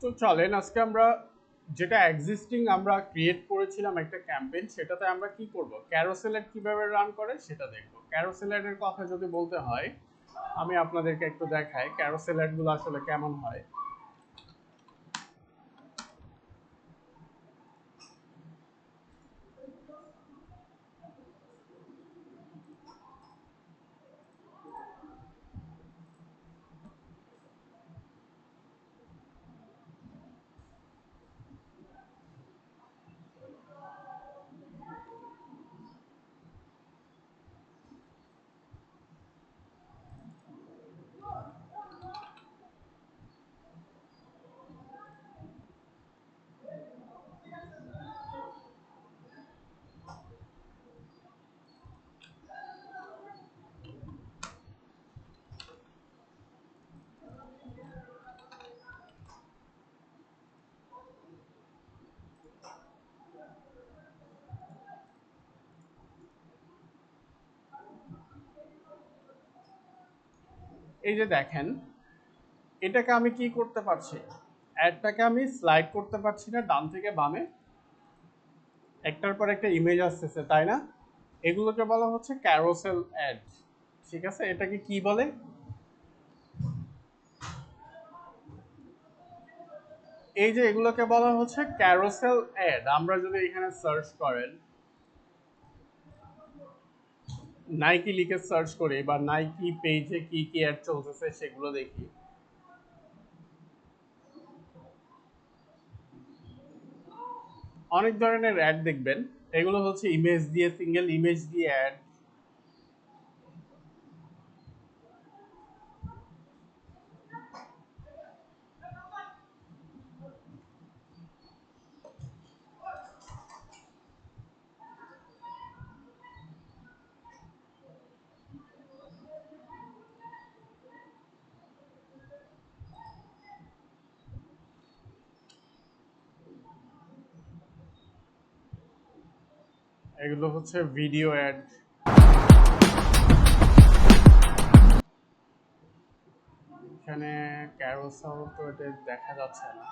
তো চলেন আজকে আমরা যেটা এক্সিস্টিং আমরা ক্রিয়েট করেছিলাম একটা ক্যাম্পেইন, সেটাতে আমরা কি করব, ক্যারোসেল অ্যাড কিভাবে রান করে সেটা দেখব। ক্যারোসেল অ্যাডের কথা যদি বলতে হয়, আমি আপনাদেরকে একটু দেখাই ক্যারোসেল অ্যাডগুলো আসলে কেমন হয়। এই যে দেখেন, এটাকে আমি কি করতে পারছি, অ্যাডটাকে আমি স্লাইড করতে পারছি না ডান থেকে বামে, একটার পর একটা ইমেজ আসতেছে, তাই না? এগুলোকে বলা হচ্ছে ক্যারোসেল অ্যাড। ঠিক আছে, এটাকে কি বলে? এই যে এগুলোকে বলা হচ্ছে ক্যারোসেল অ্যাড। আমরা যদি এখানে সার্চ করেন, নাইকি লিখে সার্চ করি বা নাইকি পেজে কি কি অ্যাড চলতেছে সেগুলো দেখি, অনেক ধরনের অ্যাড দেখবেন। এগুলো হচ্ছে ইমেজ দিয়ে, সিঙ্গেল ইমেজ দিয়ে অ্যাড। এগুলো হচ্ছে ভিডিও অ্যাড। এখানে ক্যারোসেল তো এটা দেখা যাচ্ছে না।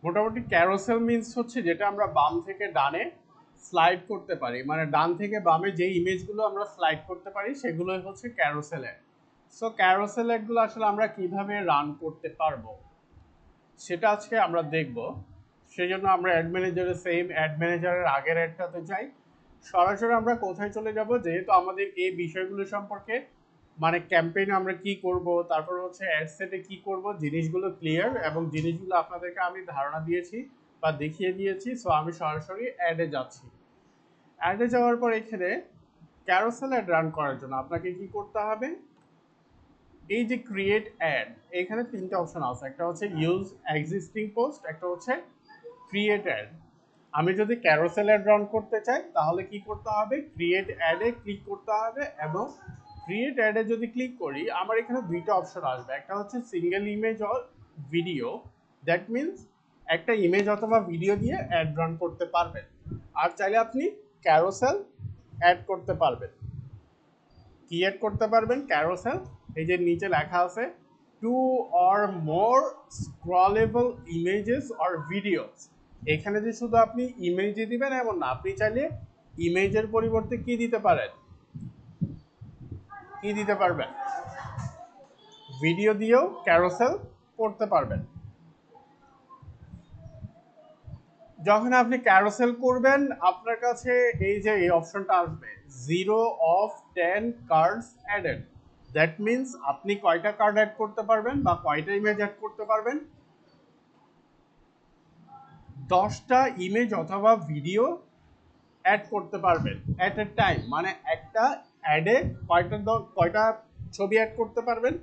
মোটামুটি ক্যারোসেল মিন্স হচ্ছে যেটা আমরা বাম থেকে ডানে স্লাইড করতে পারি, মানে ডান থেকে বামে যে ইমেজগুলো আমরা স্লাইড করতে পারি সেগুলোই হচ্ছে ক্যারোসেল অ্যাড। সো ক্যারোসেল অ্যাডগুলো আসলে আমরা কিভাবে রান করতে পারবো সেটা আজকে আমরা দেখব। সেই জন্য আমরা অ্যাড ম্যানেজারে, সেম অ্যাড ম্যানেজারের আগের অ্যাডটাতে যাই। সরাসরি আমরা কোথায় চলে যাব, যেহেতু আমাদের এই বিষয়গুলো সম্পর্কে, মানে ক্যাম্পেইনে আমরা কি করব, তারপর হচ্ছে অ্যাড সেটে কি করব, জিনিসগুলো ক্লিয়ার এবং জিনিসগুলো আপনাদেরকে আমি ধারণা দিয়েছি বা দেখিয়ে দিয়েছি। সো আমি সরাসরি অ্যাডে যাচ্ছি। অ্যাডে যাওয়ার পর এখানে ক্যারোসেল অ্যাড রান করার জন্য আপনাকে কি করতে হবে, এই যে ক্রিয়েট অ্যাড, এখানে তিনটা অপশন আছে, একটা হচ্ছে ইউজ এক্সিস্টিং পোস্ট, একটা হচ্ছে ক্রিয়েট অ্যাড। আমি যদি ক্যারোসেল অ্যাড রান করতে চাই তাহলে কি করতে হবে, ক্রিয়েট অ্যাডে ক্লিক করতে হবে, এবং ক্রিয়েট অ্যাডে যদি ক্লিক করি আমার এখানে দুইটা অপশন আসবে, একটা হচ্ছে single image or video. That means একটা ইমেজ অথবা ভিডিও দিয়ে অ্যাড রান করতে পারবেন, আর চাইলে আপনি ক্যারোসেল অ্যাড করতে পারবেন। কি অ্যাড করতে পারবেন, ক্যারোসেল। এই যে নিচে লেখা আছে two or more scrollable images or videos. এখানে যে শুধু আপনি ইমেজই দিবেন এমন না, আপনি চাইলে ইমেজের পরিবর্তে কি দিতে পারেন, কি দিতে পারবেন, ভিডিও দিয়েও ক্যারোসেল করতে পারবেন। যখন আপনি ক্যারোসেল করবেন আপনার কাছে এই যে এই অপশনটা আসবে, 0 of 10 cards added. That means আপনি কয়টা কার্ড অ্যাড করতে পারবেন বা কয়টা ইমেজ অ্যাড করতে পারবেন, 10টা ইমেজ অথবা ভিডিও অ্যাড করতে পারবেন অ্যাট এ টাইম। মানে একটা অ্যাডে কয়টা ছবি অ্যাড করতে পারবেন,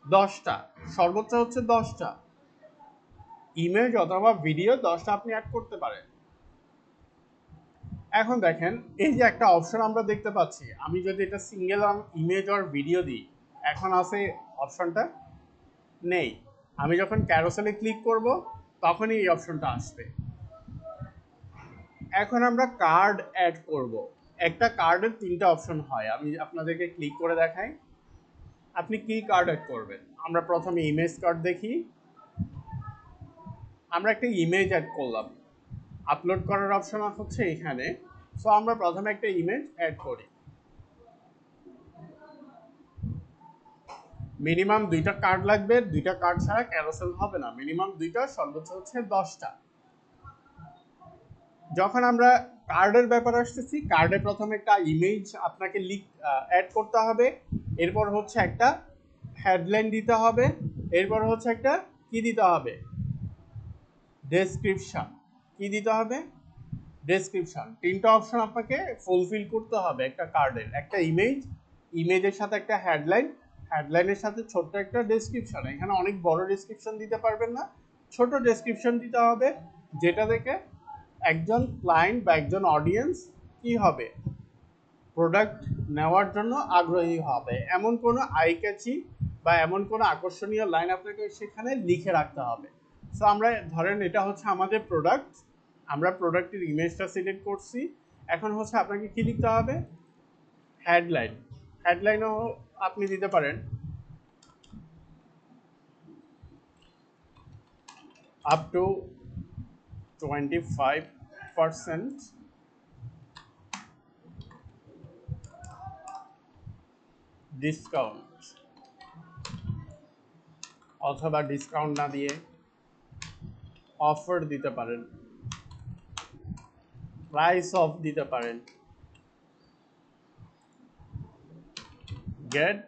10টা, সর্বোচ্চ হচ্ছে 10টা ইমেজ অথবা ভিডিও, 10টা আপনি অ্যাড করতে পারেন। এখন দেখেন এই যে একটা অপশন আমরা দেখতে পাচ্ছি, আমি যদি এটা সিঙ্গেল ইমেজ আর ভিডিও দিই, এখন আছে অপশনটা নেই। আমি যখন ক্যারোসেলে ক্লিক করব তখনই এই অপশনটা আসবে। এখন আমরা কার্ড অ্যাড করব, একটা কার্ডের 3টা অপশন হয়, আমি আপনাদেরকে ক্লিক করে দেখাই আপনি কি কার্ড অ্যাড করবেন। আমরা প্রথমে ইমেজ কার্ড দেখি, আমরা একটা ইমেজ অ্যাড করলাম, আপলোড করার অপশন হচ্ছে এখানে। সো আমরা প্রথমে একটা ইমেজ অ্যাড করি। মিনিমাম 2টা কার্ড লাগবে, 2টা কার্ড ছাড়া ক্যারোসেল হবে না, মিনিমাম 2টা, সর্বোচ্চ হচ্ছে 10টা। যখন আমরা কার্ডের ব্যাপারে আসতেছি, কার্ডে প্রথমে একটা ইমেজ আপনাকে অ্যাড করতে হবে, এরপর হচ্ছে একটা হেডলাইন দিতে হবে, এরপর হচ্ছে একটা কি দিতে হবে, ডেসক্রিপশন। কি দিতে হবে, ডেসক্রিপশন। 3টা অপশন আপনাকে ফুলফিল করতে হবে একটা কার্ডের। একটা ইমেজ, ইমেজের সাথে একটা হেডলাইন, হেডলাইনের সাথে ছোট্ট একটা ডেসক্রিপশন। এখানে অনেক বড় ডেসক্রিপশন দিতে পারবেন না, ছোট ডেসক্রিপশন দিতে হবে, যেটা দেখে একজন ক্লায়েন্ট বা একজন অডিয়েন্স কি হবে, প্রোডাক্ট নেওয়ার জন্য আগ্রহী হবে। এমন কোনো আই ক্যাচি বা এমন কোনো আকর্ষণীয় লাইন আপনাকে সেখানে লিখে রাখতে হবে। সো আমরা ধরেন এটা হচ্ছে আমাদের প্রোডাক্ট, আমরা প্রোডাক্টের ইমেজটা সিলেক্ট করছি, এখন হচ্ছে আপনাকে কি লিখতে হবে, হেডলাইন। হেডলাইনও আপনি দিতে পারেন আপ টু 25% ডিসকাউন্ট, অথবা ডিসকাউন্ট না দিয়ে অফার দিতে পারেন, প্রাইস অফ দিতে পারেন, গেট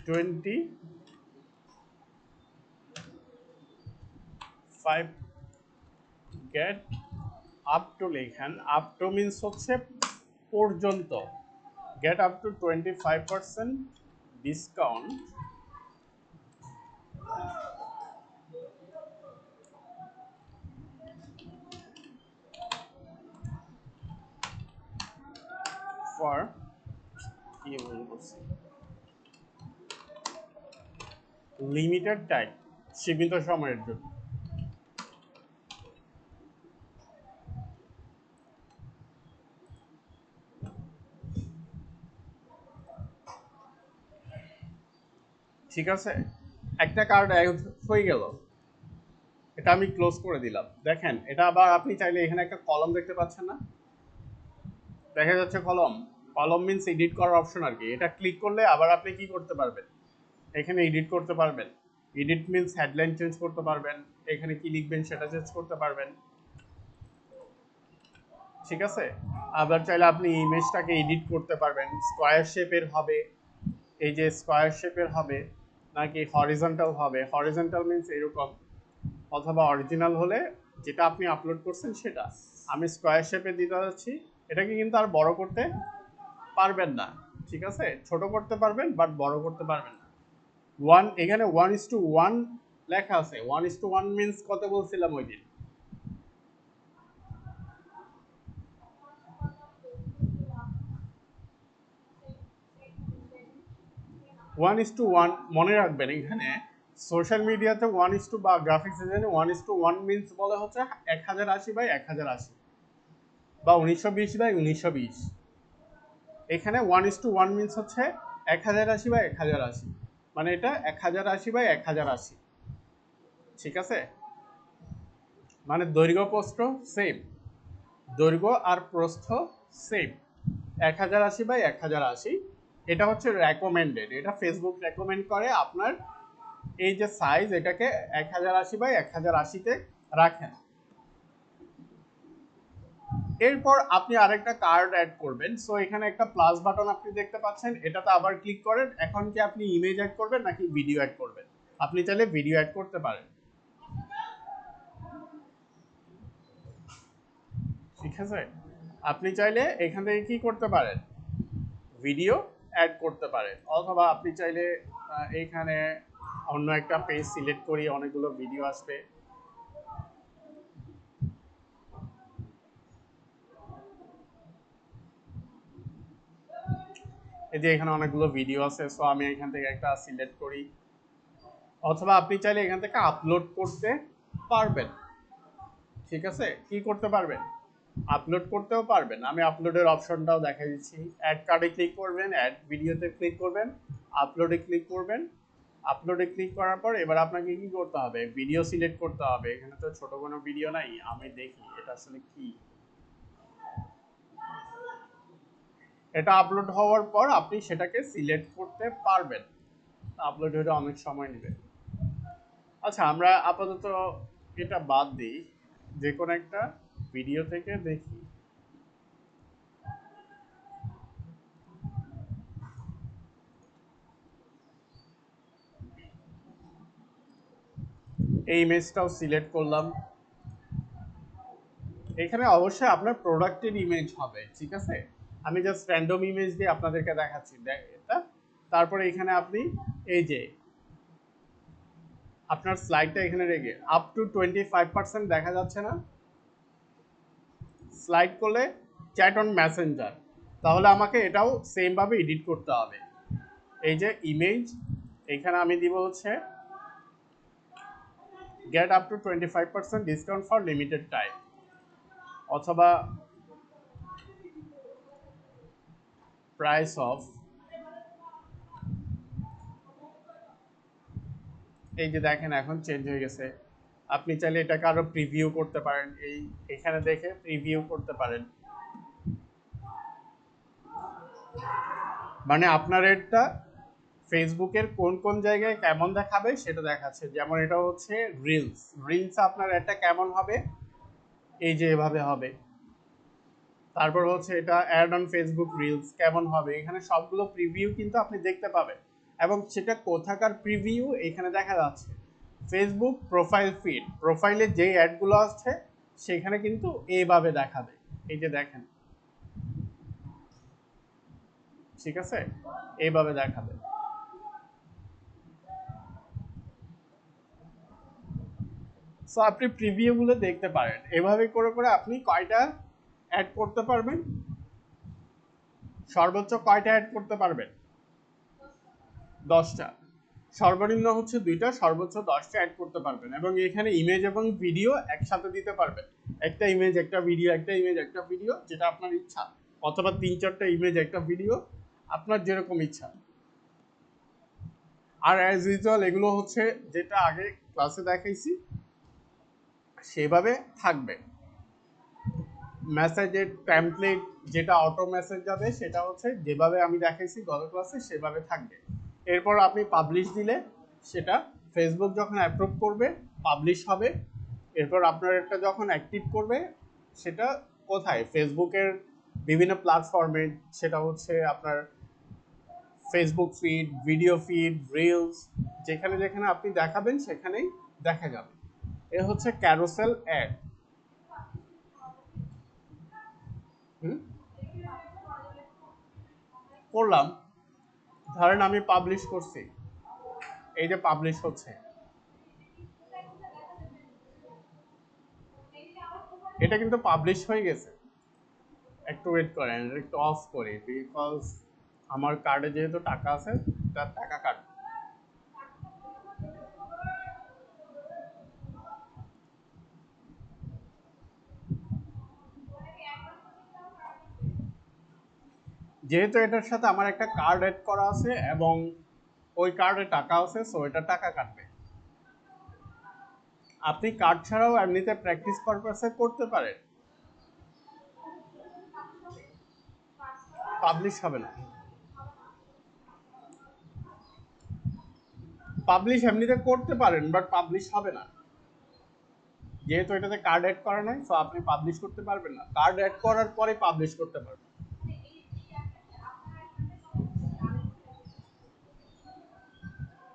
25, গেট আপ টু লেখেন, আপ টু মিনস হচ্ছে পর্যন্ত, get up to 25% discount for কি বলবো, লিমিটেড টাইম, সীমিত সময়ের জন্য। ঠিক আছে, একটা কার্ড হয়ে গেল, এটা আমি ক্লোজ করে দিলাম। দেখেন এটা আবার আপনি চাইলে এখানে একটা কলম দেখতে পাচ্ছেন না, দেখা যাচ্ছে কলম, কলম মিনস এডিট করার অপশন আর কি। এটা ক্লিক করলে আবার আপনি কি করতে পারবেন, এখানে এডিট করতে পারবেন। এডিট মিনস হেডলাইন চেঞ্জ করতে পারবেন, এখানে কি লিখবেন সেটা চেঞ্জ করতে পারবেন। ঠিক আছে, আবার চাইলে আপনি ইমেজটাকে এডিট করতে পারবেন, স্কোয়ার শেপের হবে, এই যে স্কোয়ার শেপের হবে নাকি হরিজন্টাল হবে, হরিজন্টাল মিনস এরকম, অথবা অরিজিনাল হলে যেটা আপনি আপলোড করছেন সেটা। আমি স্কোয়ার শেপে দিতে যাচ্ছি, এটাকে কিন্তু আর বড় করতে পারবেন না, ঠিক আছে, ছোট করতে পারবেন বাট বড় করতে পারবেন না। এখানে 1:1 লেখা আছে, 1:1 মিনস কত বলছিলাম ওই দিন, 1:1 মনে রাখবেন। এখানে সোশ্যাল মিডিয়াতে 1:, বা গ্রাফিক্স ডিজাইনে 1:1 মিনস বলে হচ্ছে 1080x1080 বা 1920x1920। এখানে 1:1 মিনস হচ্ছে 1080x1080, মানে এটা 1080x1080। ঠিক আছে, মানে দৈর্ঘ্য প্রস্থ সেম, দৈর্ঘ্য আর প্রস্থ সেম, 1080x1080। এটা হচ্ছে রেকমেন্ডেড, এটা ফেসবুক রেকমেন্ড করে আপনার এই যে সাইজ, এটাকে 1080x1080-তে রাখেন। এরপর আপনি আরেকটা কার্ড অ্যাড করবেন। সো এখানে একটা প্লাস বাটন আপনি দেখতে পাচ্ছেন, এটাতে আবার ক্লিক করেন। এখন কি আপনি ইমেজ অ্যাড করবেন নাকি ভিডিও অ্যাড করবেন? আপনি চাইলে ভিডিও অ্যাড করতে পারেন। ঠিক আছে, আপনি চাইলে এখান থেকে কি করতে পারেন, ভিডিও অ্যাড করতে পারেন, অথবা আপনি চাইলে এইখানে অন্য একটা পেজ সিলেক্ট করি, অনেকগুলো ভিডিও আসবে। এই যে এখানে অনেকগুলো ভিডিও আছে, সো আমি এখান থেকে একটা সিলেক্ট করি, অথবা আপনি চাইলে এখান থেকে আপলোড করতে পারবেন। ঠিক আছে, কি করতে পারবেন, আপলোড করতেও পারবেন, আমি আপলোডের অপশনটাও দেখাই দিচ্ছি। অ্যাড কার্ডে ক্লিক করবেন, অ্যাড ভিডিওতে ক্লিক করবেন, আপলোডে ক্লিক করবেন। আপলোডে ক্লিক করার পর এবার আপনাকে কি করতে হবে, ভিডিও সিলেক্ট করতে হবে। এখানে তো ছোট কোনো ভিডিও নাই, আমি দেখি এটা আসলে কি। এটা আপলোড হওয়ার পর আপনি সেটাকে সিলেক্ট করতে পারবেন। আপলোড হতে অনেক সময় নেবে। আচ্ছা, আমরা আপাতত এটা বাদ দিই, যে কোনো একটা ভিডিও থেকে দেখি। এই ইমেজটাও সিলেক্ট করলাম। এখানে অবশ্যই আপনার প্রোডাক্টের ইমেজ হবে, ঠিক আছে। আমি জাস্ট র্যান্ডম ইমেজ দিয়ে আপনাদেরকে দেখাচ্ছি এটা। তারপরে এখানে আপনি এই যে আপনার স্লাইডটা এখানে রেখে আপ টু 25% দেখা যাচ্ছে না, স্লাইড করলে চ্যাট অন মেসেঞ্জার, তাহলে আমাকে এটাও সেম ভাবে এডিট করতে হবে। এই যে ইমেজ, এখানে আমি দিব হচ্ছে get up to 25% discount for limited time, অথবা প্রাইস অফ, এই যে দেখেন এখন চেঞ্জ হয়ে গেছে। আপনি চাইলে এটাকে আরো প্রিভিউ করতে পারেন, এই এখানে দেখে প্রিভিউ করতে পারেন। মানে আপনার এটা ফেসবুকের কোন কোন জায়গায় কেমন দেখাবে সেটা দেখাচ্ছে। যেমন এটা হচ্ছে রিলস, রিলস আপনার এটা কেমন হবে, এই যে এভাবে হবে। তারপর হচ্ছে এটা অ্যাড অন ফেসবুক রিলস কেমন হবে, এখানে সবগুলো প্রিভিউ কিন্তু আপনি দেখতে পাবেন। এবং সেটা কোথাকার প্রিভিউ এখানে দেখা যাচ্ছে, ফেসবুক প্রোফাইল ফিড, প্রোফাইলে যে অ্যাডগুলো আছে সেখানে কিন্তু এইভাবে দেখাবে, এই যে দেখেন, ঠিক আছে, এইভাবে দেখাবে। সো আপনি প্রিভিউগুলো দেখতে পারেন। এভাবে করে করে আপনি কয়টা অ্যাড করতে পারবেন, সর্বোচ্চ কয়টা অ্যাড করতে পারবেন, 10টা। সর্বনিম্ন হচ্ছে 2টা, সর্বোচ্চ 10টা অ্যাড করতে পারবেন। এবং এখানে ইমেজ এবং ভিডিও একসাথে দিতে পারবেন, একটা ইমেজ একটা ভিডিও, একটা ইমেজ একটা ভিডিও, যেটা আপনার ইচ্ছা, অথবা 3-4টা ইমেজ একটা ভিডিও, আপনার যেরকম ইচ্ছা। আর অ্যাজ ইউজুয়াল এগুলো হচ্ছে যেটা আগে ক্লাসে দেখাইছি সেভাবে থাকবে। মেসেজের টেমপ্লেট যেটা অটো মেসেজ যাবে সেটা হচ্ছে যেভাবে আমি দেখাইছি গত ক্লাসে সেভাবে থাকবে। এরপর আপনি পাবলিশ দিলে সেটা ফেসবুক যখন অ্যাপ্রুভ করবে পাবলিশ হবে। এরপর আপনার একটা যখন অ্যাক্টিভ করবে সেটা কোথায়, ফেসবুকের বিভিন্ন প্ল্যাটফর্মে, সেটা হচ্ছে আপনার Facebook feed, video feed, reels, যেখানে যেখানে আপনি দেখাবেন সেখানেই দেখা যাবে। এ হচ্ছে ক্যারোসেল অ্যাড। করলাম, ধরেন আমি পাবলিশ করছি, এই যে পাবলিশ হচ্ছে, এটা কিন্তু পাবলিশ হয়ে গেছে। একটু ওয়েট করেন, একটু অফ করি, বিকজ আমার কার্ডে যেহেতু টাকা আছে তার টাকা কাটবে। যেহেতু এটার সাথে আমার একটা কার্ড অ্যাড করা আছে এবং ওই কার্ডে টাকা আছে, সো এটা টাকা কাটবে। আপনি কার্ড ছাড়াও এমনিতে প্র্যাকটিস পারপাসে করতে পারেন, পাবলিশ হবে না। পাবলিশ এমনিতে করতে পারেন বাট পাবলিশ হবে না, যেহেতু এটাতে কার্ড অ্যাড করা নাই, সো আপনি পাবলিশ করতে পারবেন না। কার্ড অ্যাড করার পরে পাবলিশ করতে পারবেন।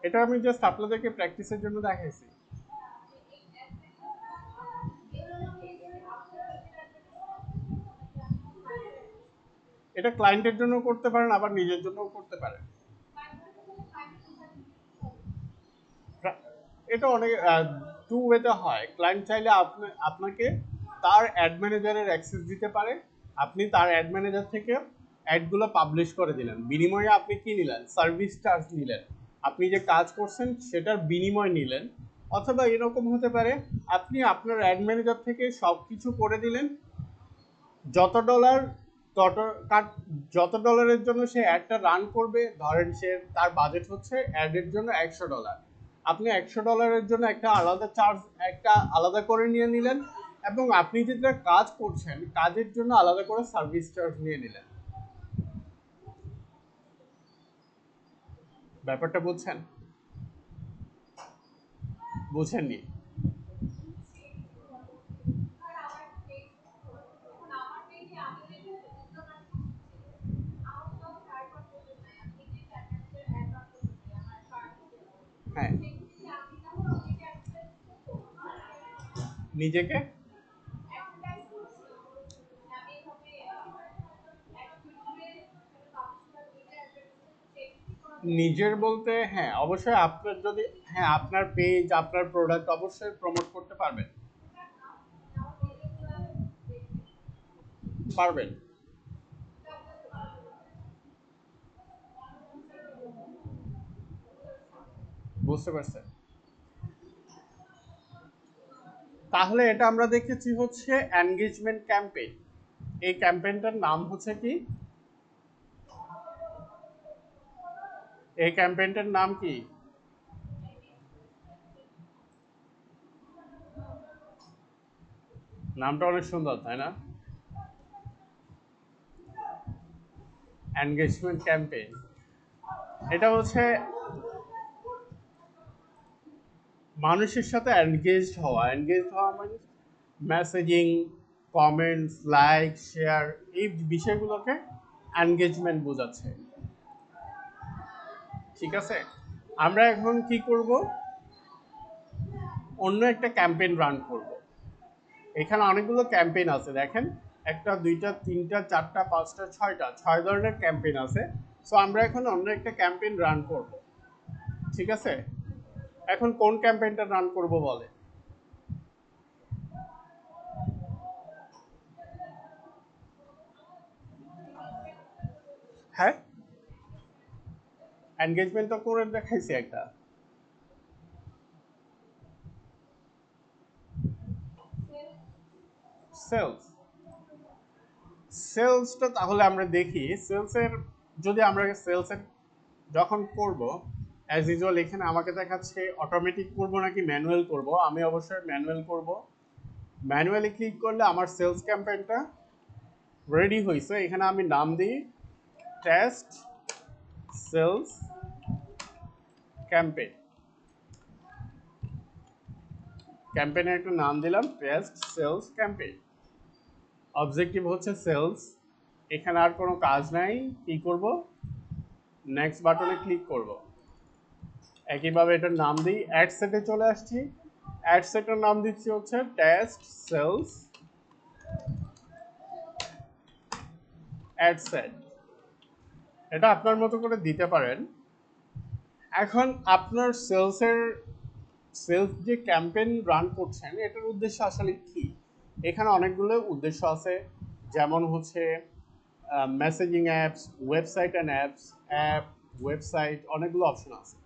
এটা আমি জাস্ট আপনাদেরকে প্র্যাকটিসের জন্য দেখাইছি। এটা ক্লায়েন্টের জন্য করতে পারেন, আবার নিজের জন্যও করতে পারেন। এটা অনেক টু ওয়েতে হয়। ক্লায়েন্ট চাইলে আপনাকে তার অ্যাড ম্যানেজারের অ্যাক্সেস দিতে পারে, আপনি তার অ্যাড ম্যানেজার থেকে অ্যাডগুলো পাবলিশ করে দিলেন, বিনিময়ে আপনি কি নিলেন, সার্ভিস চার্জ নিলেন, আপনি যে কাজ করছেন সেটার বিনিময় নিলেন। অথবা এরকম হতে পারে আপনি আপনার অ্যাড ম্যানেজার থেকে সব কিছু করে দিলেন, যত ডলার তত যত ডলারের জন্য সে অ্যাডটা রান করবে, ধরেন সে তার বাজেট হচ্ছে অ্যাডের জন্য $100, আপনি $100 জন্য একটা আলাদা চার্জ, একটা আলাদা করে নিয়ে নিলেন, এবং আপনি যেটা কাজ করছেন কাজের জন্য আলাদা করে সার্ভিস চার্জ নিয়ে নিলেন। ব্যাপারটা বুঝছেন? বুঝেননি? হ্যাঁ, নিজেকে নিজের বলতে হ্যাঁ অবশ্যই আপনার যদি, হ্যাঁ আপনার পেজ আপনার প্রোডাক্ট অবশ্যই প্রমোট করতে পারবেন। পারবেন। বুঝতে পারছেন? তাহলে এটা আমরা দেখেছি হচ্ছে এনগেজমেন্ট ক্যাম্পেইন। এই ক্যাম্পেইনটার নাম হচ্ছে কি? এই ক্যাম্পেইনটার নাম কি? নামটা অনেক সুন্দর তাই না? Engagement campaign. এটা হচ্ছে মানুষের সাথে এনগেজড হওয়া মানে মেসেজিং, কমেন্টস, লাইক, শেয়ার, এই বিষয়গুলোকে এনগেজমেন্ট বোঝাচ্ছে। ঠিক আছে, আমরা এখন কি করব, অন্য একটা ক্যাম্পেইন রান করব। এখানে অনেকগুলো ক্যাম্পেইন আছে দেখেন, একটা দুইটা তিনটা চারটা পাঁচটা ছয়টা, 6 ধরনের ক্যাম্পেইন আছে। সো আমরা এখন অন্য একটা ক্যাম্পেইন রান করব। ঠিক আছে, এখন কোন ক্যাম্পেইনটা রান করব বলে? হ্যাঁ, এনগেজমেন্ট তো করে দেখাইছি একটা। সেলস, সেলসটা তাহলে আমরা দেখি সেলসের, যদি আমরা সেলসের যখন করব, অ্যাজ ইউজুয়াল এখানে আমাকে দেখাচ্ছে অটোমেটিক করব নাকি ম্যানুয়াল করব। আমি অবশ্যই ম্যানুয়াল করব। ম্যানুয়ালি ক্লিক করলে আমার সেলস ক্যাম্পেইনটা রেডি হয়েছে। এখানে আমি নাম দিই টেস্ট সেলস ক্যাম্পেইন। ক্যাম্পেইনের একটা নাম দিলাম টেস্ট সেলস ক্যাম্পেইন। অবজেক্টিভ হচ্ছে সেলস। এখানে আর কোনো কাজ নাই। কি করব, নেক্সট বাটনে ক্লিক করব। একইভাবে এটার নাম দিই, অ্যাড সেটে চলে আসছি। অ্যাড সেটের নাম দিচ্ছি হচ্ছে টেস্ট সেলস অ্যাড সেট। এটা আপনার মতো করে দিতে পারেন। এখন আপনার সেলস যে ক্যাম্পেইন রান করছেন এটার উদ্দেশ্য আসলে কি? এখানে অনেকগুলো উদ্দেশ্য আছে, যেমন হচ্ছে messaging apps, website and app, website, অনেকগুলো অপশন আছে।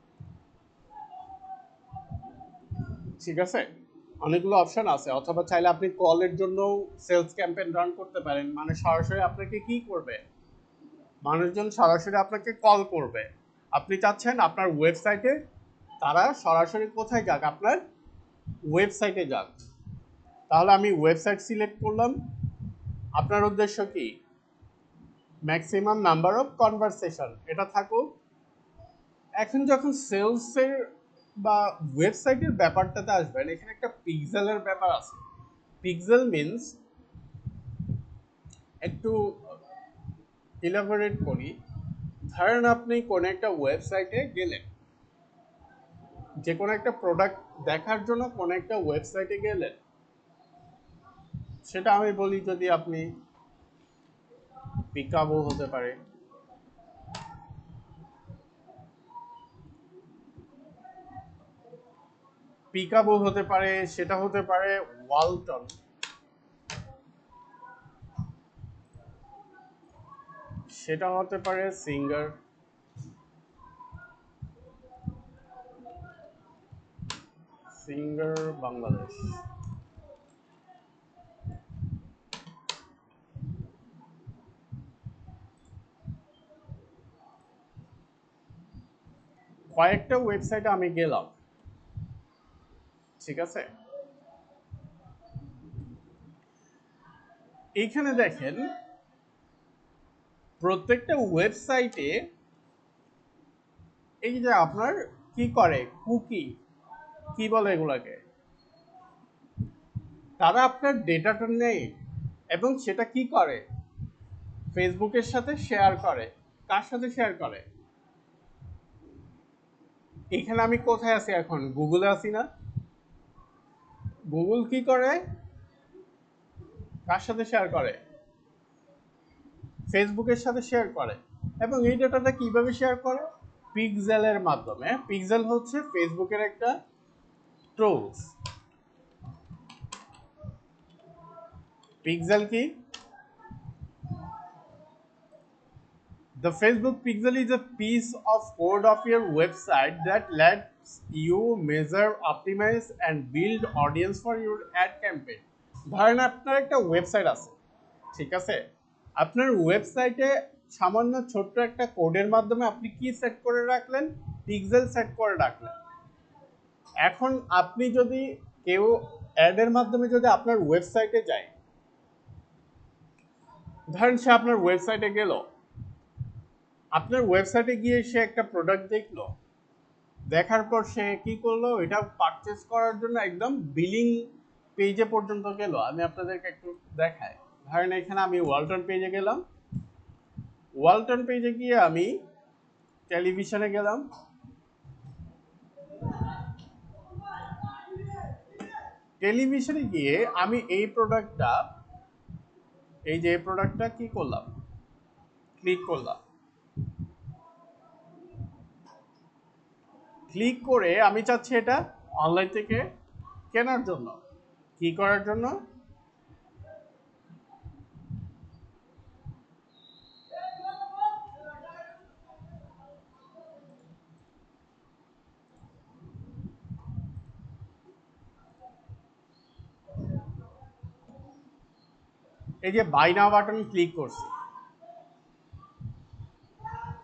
ঠিক আছে, অনেকগুলো অপশন আছে। অথবা চাইলে আপনি কলের জন্য সেলস ক্যাম্পেইন রান করতে পারেন, মানে সরাসরি আপনাকে কি করবে, মানুষজন সরাসরি আপনাকে কল করবে। আপনি চাচ্ছেন আপনার ওয়েবসাইটে তারা সরাসরি কোথায় যাক, আপনার ওয়েবসাইটে যাক। তাহলে আমি ওয়েবসাইট সিলেক্ট করলাম। আপনার উদ্দেশ্য কি? ম্যাক্সিমাম নাম্বার অফ কনভারসেশন এটা থাকুক। এখন যখন সেলসের বা ওয়েবসাইটের ব্যাপারটাতে আসবেন, এখানে একটা পিক্সেলের ব্যাপার আছে। পিক্সেল মিনস, একটু ইলাবোরেট করি। ধরেন আপনি কোনো একটা ওয়েবসাইটে গেলেন, যে কোনো একটা প্রোডাক্ট দেখার জন্য কোনো একটা ওয়েবসাইটে গেলেন, সেটা আমি বলি যদি আপনি পিকাবো হতে পারে, পিকাবো হতে পারে, সেটা হতে পারে ওয়ালটন, সেটা হতে পারে সিঙ্গার, সিঙ্গার বাংলাদেশ, কয়েকটা ওয়েবসাইটে আমি গেলাম, ঠিক আছে? এইখানে দেখেন প্রত্যেকটা ওয়েবসাইটে এই যে আপনার কি করে কুকি, কি বলে এগুলাকে, তারা আপনার ডেটাটা নেয় এবং সেটা কি করে ফেসবুকের সাথে শেয়ার করে। কার সাথে শেয়ার করে? এখানে আমি কোথায় আছি এখন? গুগলে আছি না? গুগল কি করে? কার সাথে শেয়ার করে? ফেসবুকের সাথে শেয়ার করে। এবং এই ডেটাটা কিভাবে শেয়ার করে? পিক্সেলের মাধ্যমে। পিক্সেল হচ্ছে ফেসবুকের একটা টুলস। পিক্সেল কি? The Facebook pixel is a piece of code of your website that lets you measure, optimize and build audience for your ad campaign. ধরেন আপনার একটা ওয়েবসাইট আছে, ঠিক আছে? আপনার ওয়েবসাইটে সামান্য ছোট্ট একটা কোডের মাধ্যমে আপনি কি সেট করে রাখলেন? পিক্সেল সেট করে রাখলেন। এখন আপনি যদি কেউ অ্যাডের মাধ্যমে যদি আপনার ওয়েবসাইটে যায়, ধরেন সে আপনার ওয়েবসাইটে গেল, আপনার ওয়েবসাইটে গিয়ে সে একটা প্রোডাক্ট দেখলো, দেখার পর সে কি করলো, এটা পারচেজ করার জন্য একদম বিলিং পেজে পর্যন্ত গেল। আমি আপনাদেরকে একটু দেখাই। ধরেন এখানে আমি ওয়ালটন পেজে গেলাম, ওয়ালটন পেজে গিয়ে আমি টেলিভিশনে গেলাম, টেলিভিশনে গিয়ে আমি এই প্রোডাক্টটা, এই যে এই প্রোডাক্টটা কি করলাম, ক্লিক করলাম। ক্লিক করে আমি চাচ্ছি এটা অনলাইন থেকে কেনার জন্য। কি করার জন্য? এই যে বাই নাও বাটন ক্লিক করছি,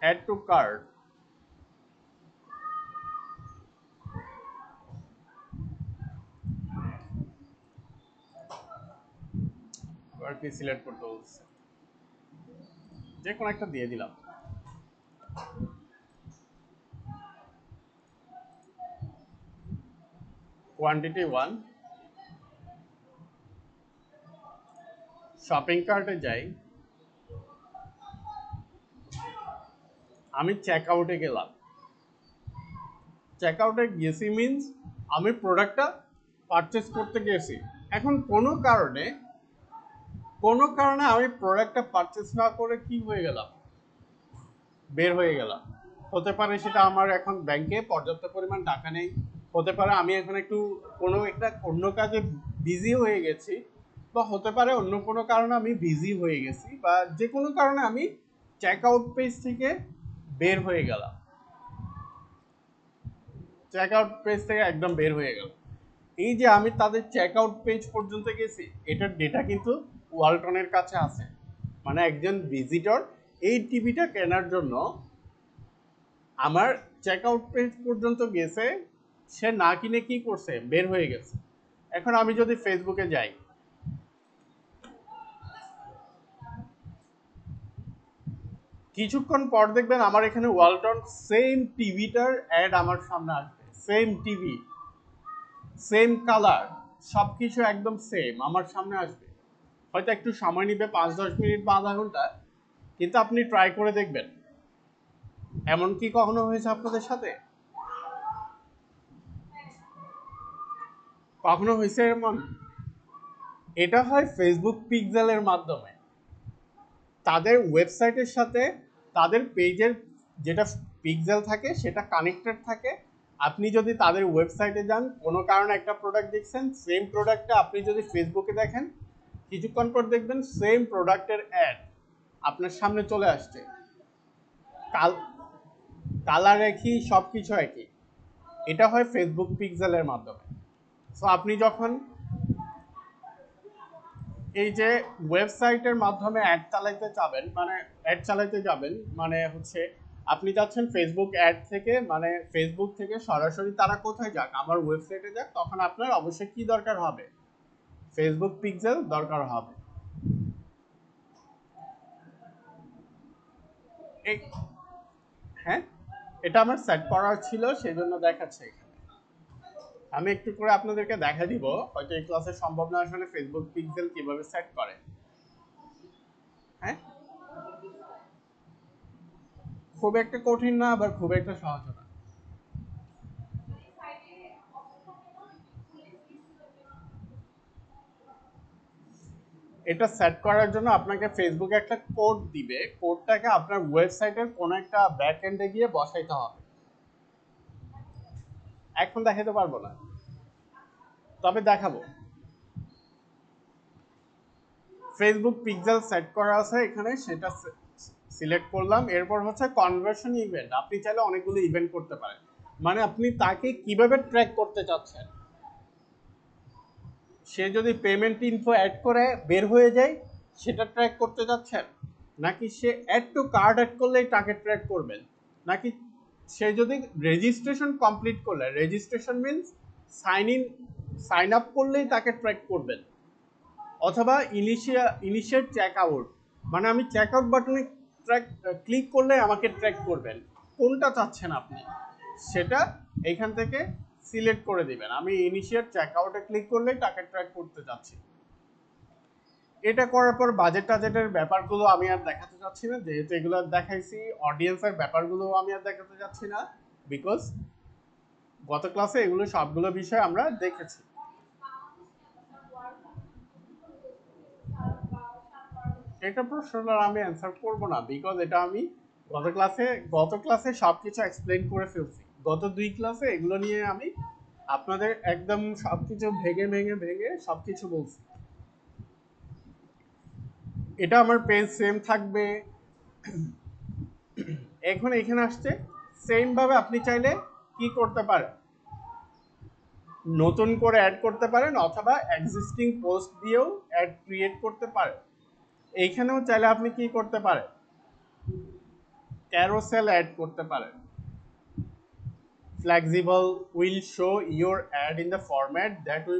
অ্যাড টু কার্ট, আর কি সিলেক্ট করতে বলছে, যে কোনো একটা দিয়ে দিলাম। কোয়ান্টিটি 1, শপিং কার্টে যাই, আমি চেক আউটে গেলাম। চেক আউটে গেছি মিনস আমি প্রোডাক্টটা পারচেস করতে গেছি। এখন কোনো কারণে আমি প্রোডাক্টটা পারচেস না করে কি হয়ে গেলাম, বের হয়ে গেলাম। হতে পারে সেটা আমার এখন ব্যাংকে পর্যাপ্ত পরিমাণ টাকা নেই, হতে পারে আমি এখন একটু কোনো একটা অন্য কাজে বিজি হয়ে গেছি, বা হতে পারে অন্য কোনো কারণে আমি বিজি হয়ে গেছি, বা যে কোনো কারণে আমি চেক আউট পেজ থেকে বের হয়ে গেলাম, চেক আউট পেজ থেকে একদম বের হয়ে গেল। এই যে আমি তাদের চেক আউট পেজ পর্যন্ত গেছি, এটার ডেটা কিন্তু ওয়ালটনের কাছে আছে। মানে একজন ভিজিটর এই টিভিটা কেনার জন্য আমার চেক আউট পেজ পর্যন্ত গেছে, সে না কিনে কি করছে, বের হয়ে গেছে। এখন আমি যদি ফেসবুকে যাই, কিছুক্ষণ পর দেখবেন আমার এখানে ওয়ালটন সেম টিভিটার অ্যাড আমার সামনে আসবে। সেম টিভি, সেম কালার, সবকিছু একদম সেম আমার সামনে আসবে। হয়তো একটু সময় নিবে, 5-10 মিনিট বা আধা ঘন্টা, কিন্তু আপনি ট্রাই করে দেখবেন। এমন কি কখনো হয়েছে আপনাদের সাথে? কখনো হয়েছে এমন? এটা হয় ফেসবুক পিক্সেলের মাধ্যমে। তাদের ওয়েবসাইটের সাথে তাদের পেজের যেটা পিক্সেল থাকে সেটা কানেক্টেড থাকে। আপনি যদি তাদের ওয়েবসাইটে যান, কোনো কারণে একটা প্রোডাক্ট দেখছেন, সেম প্রোডাক্টটা আপনি যদি ফেসবুকে দেখেন, কিছুক্ষণ পর দেখবেন সেম প্রোডাক্টের অ্যাড আপনার সামনে চলে আসছে। কালার একই, সব কিছু একই। এটা হয় ফেসবুক পিক্সেলের মাধ্যমে। সো আপনি যখন এই যে ওয়েবসাইটের মাধ্যমে অ্যাড চালাইতে যাবেন, মানে হচ্ছে আপনি চাচ্ছেন ফেসবুক অ্যাড থেকে, মানে ফেসবুক থেকে সরাসরি তারা কোথায় যাক, আমার ওয়েবসাইটে যাক, তখন আপনার অবশ্যই কি দরকার হবে, ফেসবুক পিক্সেল দরকার হবে। হ্যাঁ, এটা আমার সেট করা ছিল, সেই জন্য দেখাচ্ছে এখানে। আমি একটু করে আপনাদেরকে দেখা দিব, হয়তো এই ক্লাসে সম্ভব না আসলে ফেসবুক পিক্সেল কিভাবে সেট করে। হ্যাঁ, খুব একটা কঠিন না, আবার খুব একটা সহজ না। এটা সেট করার জন্য আপনাকে ফেসবুকে একটা কোড দিবে, কোডটাকে আপনার ওয়েবসাইটের কোনো একটা ব্যাক এন্ডে গিয়ে বসাইতে হবে। এখন দেখাতে পারবো না, তবে দেখাবো। ফেসবুক পিক্সেল সেট করা আছে এখানে, সেটা সিলেক্ট করলাম। এরপর হচ্ছে কনভার্সন ইভেন্ট, আপনি চাইলে অনেকগুলো ইভেন্ট করতে পারেন, মানে আপনি তাকে কিভাবে ট্র্যাক করতে চাচ্ছেন। সে যদি পেমেন্ট ইনফো অ্যাড করে বের হয়ে যায়, সেটা ট্র্যাক করতে চাচ্ছেন, নাকি সে অ্যাড টু কার্ড অ্যাড করলেই তাকে ট্র্যাক করবেন, নাকি সে যদি রেজিস্ট্রেশন কমপ্লিট করলে, রেজিস্ট্রেশন মিনস সাইন আপ করলেই তাকে ট্র্যাক করবেন, অথবা ইনিশিয়েট চেক আউট, মানে আমি চেক আউট বাটনে ক্লিক করলে আমাকে ট্র্যাক করবেন, কোনটা চাচ্ছেন আপনি, সেটা এইখান থেকে সিলেক্ট করে দিবেন। আমি ইনিশিয়েট চেক আউটে ক্লিক করলেই তাকে ট্র্যাক করতে চাচ্ছি। এটা করার পর বাজেট টাজেটের ব্যাপারগুলো আমি আর দেখাতে চাচ্ছি না, যেহেতু এগুলো দেখাইছি। অডিয়েন্সের ব্যাপারগুলো আমি আর দেখাতে যাচ্ছি না, বিকজ গত ক্লাসে এগুলো সবগুলো বিষয় আমরা দেখেছি। এটা প্রশ্নটা আমি অ্যান্সার করব না, বিকজ এটা আমি গত ক্লাসে সবকিছু এক্সপ্লেইন করে ফেলছি। গত 2 ক্লাসে এগুলো নিয়ে আমি আপনাদের একদম সবকিছু ভেঙে ভেঙে ভেঙে সবকিছু বলছি। এটা আমার পেজ সেম থাকবে। এখন এখানে আসছে, সেম ভাবে আপনি চাইলে কি করতে পারেন, নতুন করে অ্যাড করতে পারেন, অথবা এক্সিস্টিং পোস্ট দিয়েও অ্যাড ক্রিয়েট করতে পারেন। এইখানেও চাইলে আপনি কি করতে পারেন, ক্যারোসেল অ্যাড করতে পারেন। Flexible will show your ad in the format that we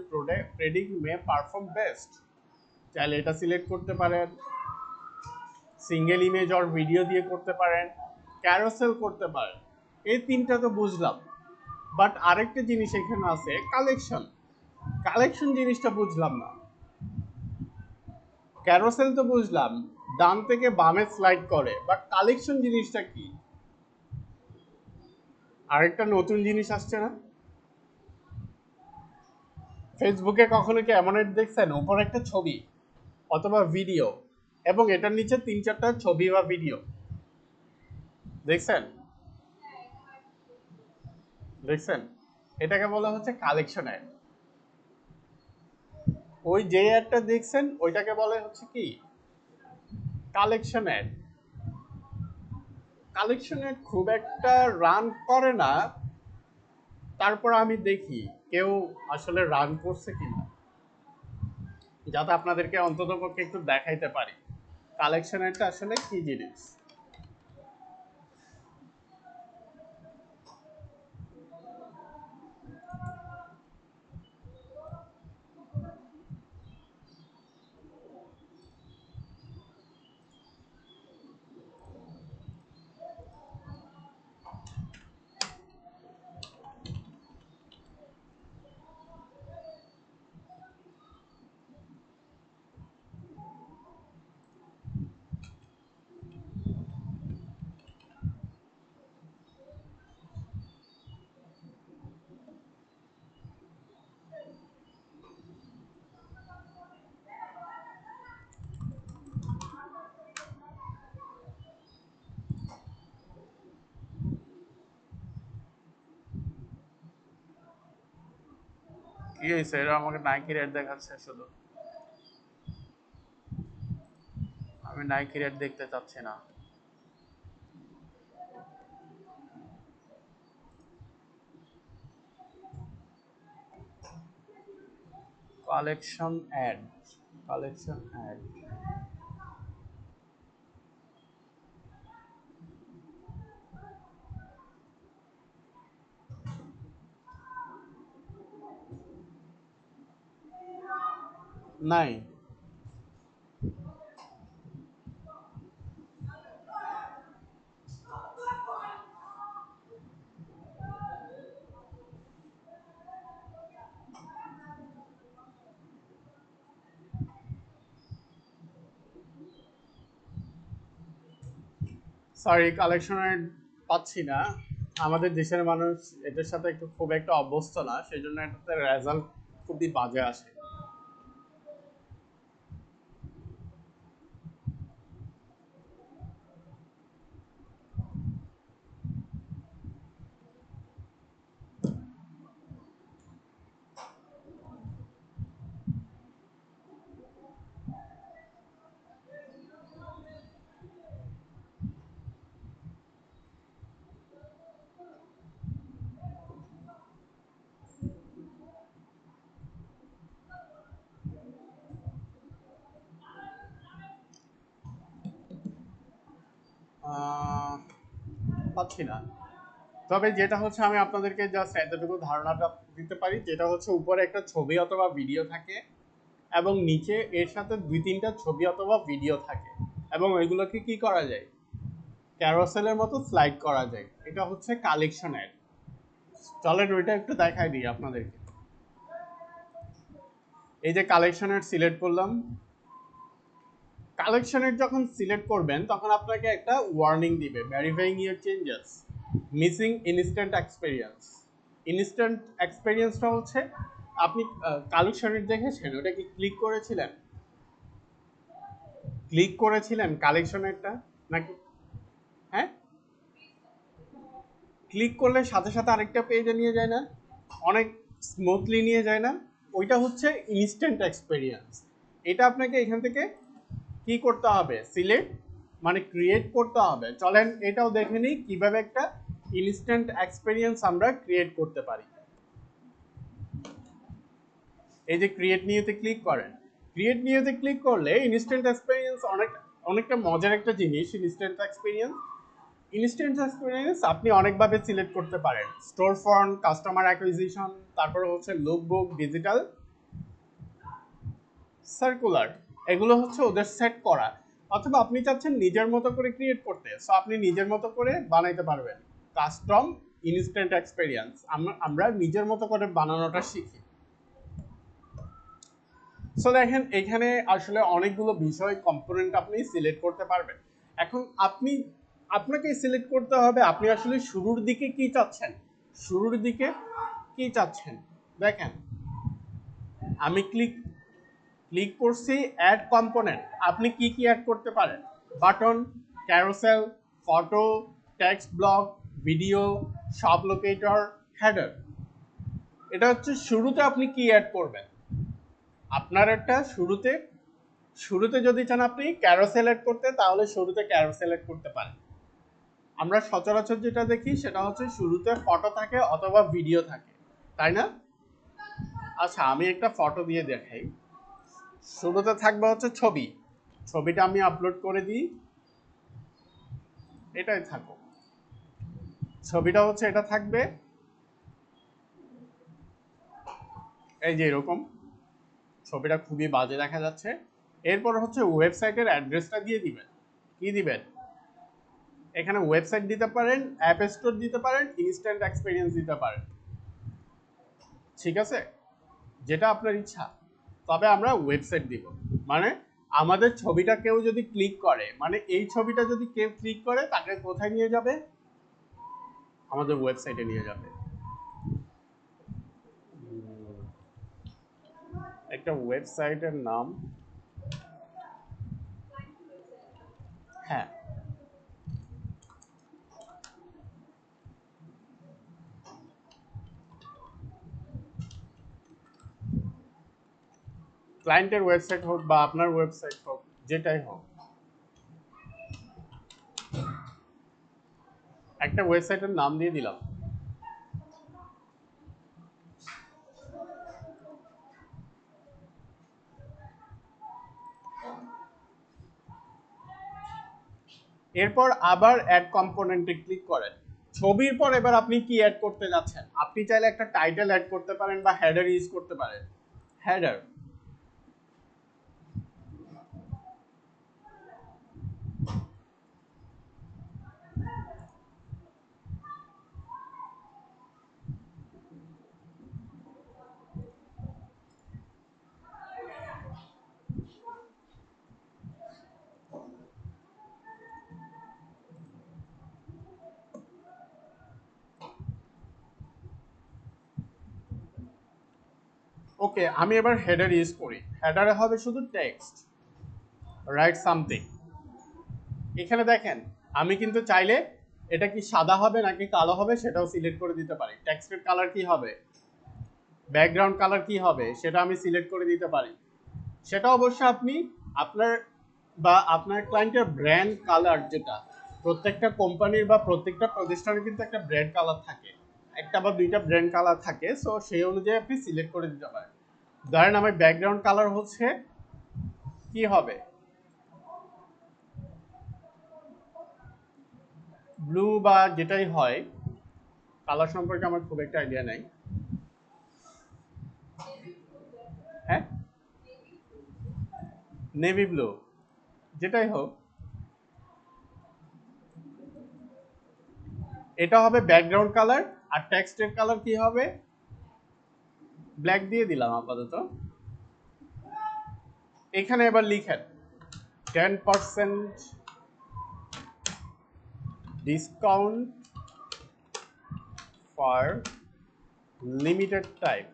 predict may perform best. চাইলে এটা সিলেক্ট করতে পারেন, সিঙ্গেল ইমেজ অর ভিডিও দিয়ে করতে পারেন, ক্যারোসেল করতে পারেন। এই তিনটা তো বুঝলাম, বাট আরেকটা জিনিস এখানে আছে, কালেকশন। কালেকশন জিনিসটা বুঝলাম না। ক্যারোসেল তো বুঝলাম, ডান থেকে বামে স্লাইড করে, বাট কালেকশন জিনিসটা কি? আরেকটা নতুন জিনিস আসছে না? ফেসবুকে কখনো কি এমন এড দেখছেন, উপর একটা ছবি অথবা ভিডিও এবং এটার নিচে 3-4টা ছবি বা ভিডিও দেখছেন? দেখছেন? এটাকে বলা হচ্ছে কালেকশন অ্যাড। ওই যে অ্যাডটা দেখছেন ওইটাকে বলে হচ্ছে কি, কালেকশন অ্যাড। কালেকশন অ্যাড খুব একটা রান করে না, তারপর আমি দেখি কেউ আসলে রান করছে কিনা, যাতে আপনাদেরকে অন্ততপক্ষে একটু দেখাইতে পারি কালেকশন অ্যাডটা আসলে কি জিনিস। কি হয়েছে, এরা আমাকে নাইকির অ্যাড দেখাচ্ছে শুধু, আমি নাইকির অ্যাড দেখতে চাচ্ছি না। কালেকশন অ্যাড, কালেকশন অ্যাড, নাই। সরি, কালেকশনের পাচ্ছি না। আমাদের দেশের মানুষ এটার সাথে একটু খুব একটা অভ্যস্ত না, সেই জন্য এটাতে রেজাল্ট খুবই বাজে আসে। পাচ্ছি না। তবে যেটা হচ্ছে, আমি আপনাদেরকে জাস্ট এতটুকু ধারণাটা দিতে পারি, যেটা হচ্ছে উপরে একটা ছবি অথবা ভিডিও থাকে এবং নিচে এর সাথে 2-3টা ছবি অথবা ভিডিও থাকে, এবং ওইগুলোকে কি করা যায়, ক্যারোসেলের মতো স্লাইড করা যায়। এটা হচ্ছে কালেকশনের। চলেন ওইটা একটু দেখাই দিই আপনাদেরকে। এই যে কালেকশনের সিলেক্ট করলাম, কালেকশনের যখন সিলেক্ট করবেন তখন আপনাকে একটা ওয়ার্নিং দিবে, verifying your changes, missing instant experience. Instant এক্সপেরিয়েন্সটা হচ্ছে, আপনি কালেকশনের দেখেছেন, ওটা কি ক্লিক করেছিলেন? ক্লিক করেছিলেন কালেকশনেরটা নাকি? হ্যাঁ, ক্লিক করলে সাথে সাথে আরেকটা পেজে নিয়ে যায় না, অনেক স্মুথলি নিয়ে যায় না? ওইটা হচ্ছে ইনস্ট্যান্ট এক্সপেরিয়েন্স। এটা আপনাকে এখান থেকে কি করতে হবে, সিলেক্ট মানে ক্রিয়েট করতে হবে। চলেন এটাও দেখে নিই কিভাবে একটা ইনস্ট্যান্ট এক্সপেরিয়েন্স আমরা ক্রিয়েট করতে পারি। এই যে ক্রিয়েট নিউতে ক্লিক করেন, ক্রিয়েট নিউতে ক্লিক করলে ইনস্ট্যান্ট এক্সপেরিয়েন্স অনেকটা মজার একটা জিনিস। ইনস্ট্যান্ট এক্সপিরিয়েন্স আপনি অনেকভাবে সিলেক্ট করতে পারেন, স্টোর ফ্রন্ট, কাস্টমার অ্যাকুইজিশন, তারপরে হচ্ছে লুকবুক, ডিজিটাল, সার্কুলার। এগুলো হচ্ছে ওদের সেট করা। অথবা আপনি চাচ্ছেন নিজের মতো করে ক্রিয়েট করতে, সো আপনি নিজের মতো করে বানাইতে পারবেন কাস্টম ইনস্ট্যান্ট এক্সপিরিয়েন্স। আমরা নিজের মতো করে বানানোটা শিখি। সো দেখেন, এখানে আসলে অনেকগুলো বিষয় কম্পোনেন্ট আপনি সিলেক্ট করতে পারবেন। এখন আপনাকে সিলেক্ট করতে হবে আপনি আসলে শুরুর দিকে কি চাচ্ছেন। শুরুর দিকে কি চাচ্ছেন, দেখেন আমি ক্লিক করছি অ্যাড কম্পোনেন্ট। আপনি কি কি অ্যাড করতে পারেন, button, carousel, photo, text block, video, shop locator, header. এটা হচ্ছে শুরুতে আপনি কি অ্যাড করবেন। আপনার একটা শুরুতে যদি চান আপনি ক্যারোসেল অ্যাড করতে, তাহলে শুরুতে ক্যারোসেল অ্যাড করতে পারেন। আমরা সচরাচর যেটা দেখি সেটা হচ্ছে শুরুতে ফটো থাকে অথবা ভিডিও থাকে, তাই না? আচ্ছা, আমি একটা ফটো দিয়ে দেখাই। শুরুতে থাকবে হচ্ছে ছবিটা আমি আপলোড করে দিই, এটাই থাকো। ছবিটা হচ্ছে এটা থাকবে, এই যে এরকম ছবিটা খুবই বাজে দেখা যাচ্ছে। এরপর হচ্ছে ওয়েবসাইটের অ্যাড্রেসটা দিয়ে দিবেন। কি দিবেন, এখানে ওয়েবসাইট দিতে পারেন, অ্যাপ স্টোর দিতে পারেন, ইনস্ট্যান্ট এক্সপিরিয়েন্স দিতে পারেন, ঠিক আছে, যেটা আপনার ইচ্ছা। তবে আমরা ওয়েবসাইট দিব, মানে আমাদের ছবিটা কেউ যদি ক্লিক করে, মানে এই ছবিটা যদি কেউ ক্লিক করে, তাকে কোথায় নিয়ে যাবে, আমাদের ওয়েবসাইটে নিয়ে যাবে। একটা ওয়েবসাইটের নাম, হ্যাঁ, ক্লায়েন্টের ওয়েবসাইট হোক বা আপনার ওয়েবসাইট হোক, যেটাই হোক, একটা ওয়েবসাইটের নাম দিয়ে দিলাম। এরপর আবার অ্যাড কম্পোনেন্টে ক্লিক করেন। ছবির পর এবার আপনি কি অ্যাড করতে যাচ্ছেন, আপনি চাইলে একটা টাইটেল অ্যাড করতে পারেন বা হেডার ইউজ করতে পারেন। হেডার, ওকে, আমি এবার হেডার ইউজ করি। হেডারে হবে শুধু টেক্সট, রাইট সামথিং। এখানে দেখেন আমি কিন্তু চাইলে এটা কি সাদা হবে নাকি কালো হবে সেটাও সিলেক্ট করে দিতে পারি। টেক্সটের কালার কি হবে, ব্যাকগ্রাউন্ড কালার কি হবে সেটা আমি সিলেক্ট করে দিতে পারি। সেটা অবশ্য আপনি আপনার বা আপনার ক্লায়েন্টের ব্র্যান্ড কালার, যেটা প্রত্যেকটা কোম্পানির বা প্রত্যেকটা প্রতিষ্ঠানের কিন্তু একটা ব্র্যান্ড কালার থাকে, একটা বা দুইটা ব্র্যান্ড কালার থাকে, সো সেই অনুযায়ী আপনি সিলেক্ট করে দিতে পারেন। ধরেন আমার ব্যাকগ্রাউন্ড কালার হচ্ছে কি হবে, ব্লু বা যেটাই হয়, কালার সম্পর্কে আমার খুব একটা আইডিয়া নাই। হ্যাঁ, নেভি ব্লু, যেটাই হোক, এটা হবে ব্যাকগ্রাউন্ড কালার। আর টেক্সটের কালার কি হবে, ব্ল্যাক দিয়ে দিলাম আপাতত। এখানে এবার লিখেন 10% ডিসকাউন্ট ফর লিমিটেড টাইম।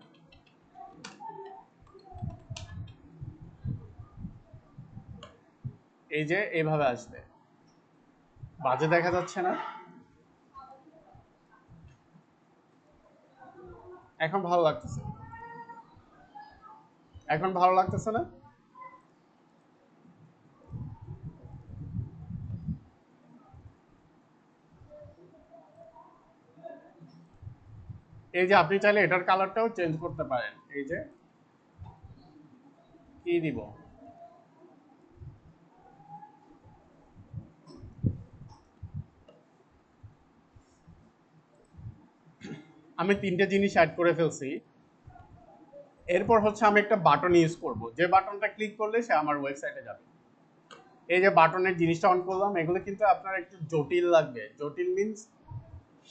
এই যে এইভাবে আসবে, বাজে দেখা যাচ্ছে না? এখন ভালো লাগতেছে, এখন ভালো লাগতেছে না? এই যে আপনি চাইলে এটার কালারটাও চেঞ্জ করতে পারেন। এই যে কি দিব, আমি তিনটে জিনিস অ্যাড করে ফেলছি। এরপর হচ্ছে আমি একটা বাটন ইউজ করব, যে বাটনটা ক্লিক করলে সে আমার ওয়েবসাইটে যাবে। এই যে বাটনের জিনিসটা অন করলাম, এগুলো কিন্তু আপনার একটু জটিল লাগবে। জটিল মিন্স